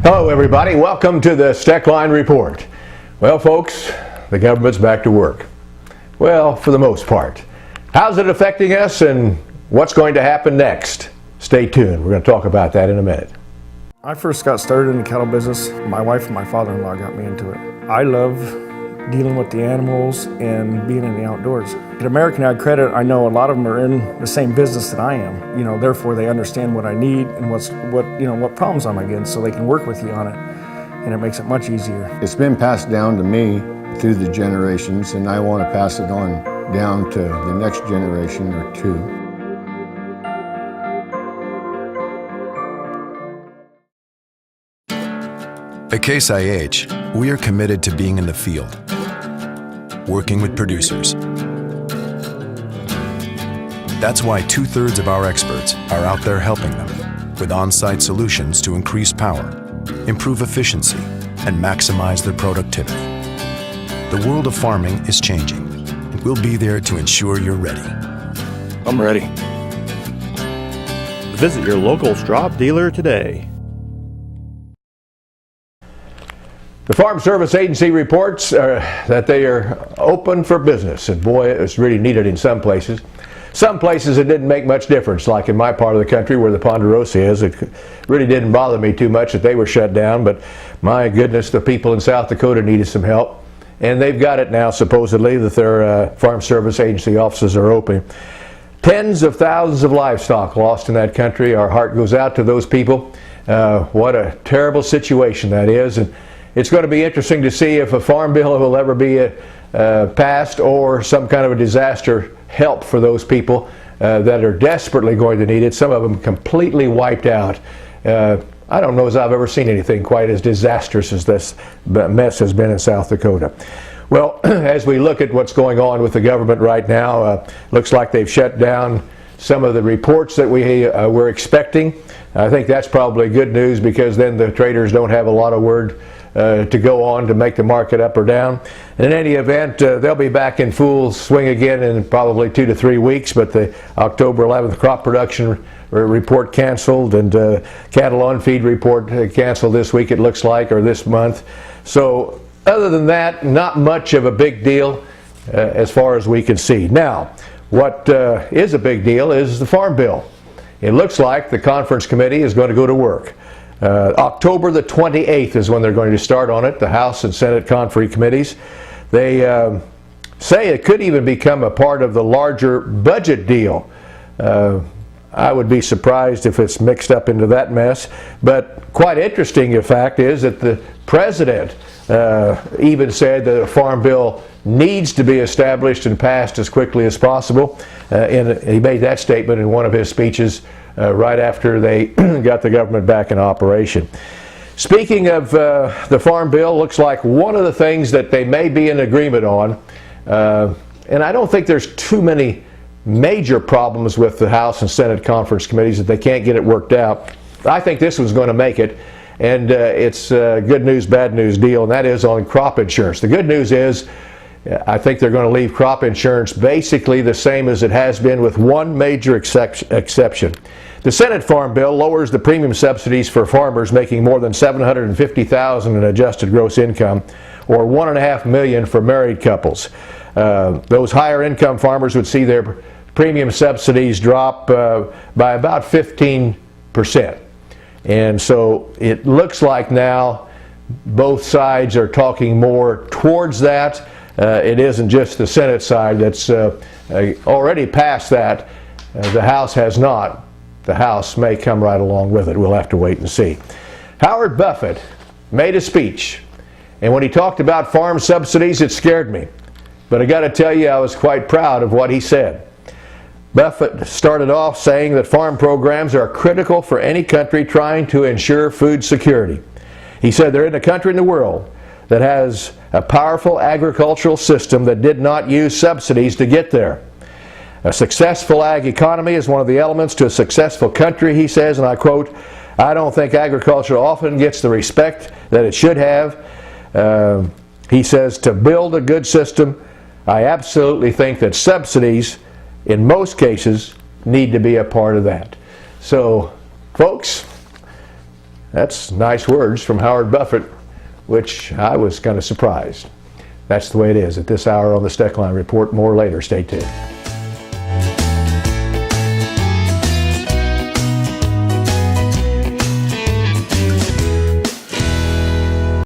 Hello everybody, welcome to the Steckline Report. Well folks, the government's back to work. Well, for the most part. How's it affecting us and what's going to happen next? Stay tuned, we're going to talk about that in a minute. I first got started in the cattle business. My wife and my father-in-law got me into it. I love dealing with the animals and being in the outdoors. At American Ag Credit, I know a lot of them are in the same business that I am. Therefore they understand what I need and what problems I'm against, so they can work with you on it, and it makes it much easier. It's been passed down to me through the generations, and I want to pass it on down to the next generation or two. At Case IH, we are committed to being in the field, working with producers. That's why 2/3 of our experts are out there helping them with on-site solutions to increase power, improve efficiency, and maximize their productivity. The world of farming is changing, and we'll be there to ensure you're ready. I'm ready. Visit your local Straub dealer today. The Farm Service Agency reports that they are open for business, and boy, it's really needed in some places. Some places it didn't make much difference, like in my part of the country where the Ponderosa is. It really didn't bother me too much that they were shut down, but my goodness, the people in South Dakota needed some help. And they've got it now, supposedly, that their Farm Service Agency offices are open. Tens of thousands of livestock lost in that country. Our heart goes out to those people. What a terrible situation that is. And it's going to be interesting to see if a farm bill will ever be passed, or some kind of a disaster help for those people that are desperately going to need it. Some of them completely wiped out. I don't know as I've ever seen anything quite as disastrous as this mess has been in South Dakota. Well, as we look at what's going on with the government right now, looks like they've shut down some of the reports that we were expecting. I think that's probably good news, because then the traders don't have a lot of word to go on to make the market up or down. And in any event, they'll be back in full swing again in probably 2 to 3 weeks, but the October 11th crop production report canceled, and cattle on feed report canceled this week, it looks like, or this month. So other than that, not much of a big deal as far as we can see. Now, what is a big deal is the Farm Bill. It looks like the conference committee is going to go to work. October the 28th is when they're going to start on it, the House and Senate conference committees. They say it could even become a part of the larger budget deal. I would be surprised if it's mixed up into that mess, but quite interesting, in fact, is that the president even said that a farm bill needs to be established and passed as quickly as possible. And he made that statement in one of his speeches right after they got the government back in operation. Speaking of the Farm Bill, looks like one of the things that they may be in agreement on, and I don't think there's too many major problems with the House and Senate conference committees that they can't get it worked out. I think this one's going to make it, and it's a good news, bad news deal, and that is on crop insurance. The good news is I think they're going to leave crop insurance basically the same as it has been, with one major exception. The Senate Farm Bill lowers the premium subsidies for farmers making more than $750,000 in adjusted gross income, or $1.5 million for married couples. Those higher income farmers would see their premium subsidies drop by about 15%. And so it looks like now both sides are talking more towards that. It isn't just the Senate side that's already passed that. The House has not. The House may come right along with it. We'll have to wait and see. Howard Buffett made a speech, and when he talked about farm subsidies, it scared me. But I got to tell you, I was quite proud of what he said. Buffett started off saying that farm programs are critical for any country trying to ensure food security. He said there isn't a country in the world that has a powerful agricultural system that did not use subsidies to get there. A successful ag economy is one of the elements to a successful country, he says, and I quote, "I don't think agriculture often gets the respect that it should have." He says, to build a good system, I absolutely think that subsidies, in most cases, need to be a part of that. So, folks, That's nice words from Howard Buffett, which I was kind of surprised. That's the way it is at this hour on the Steckline Report. More later. Stay tuned.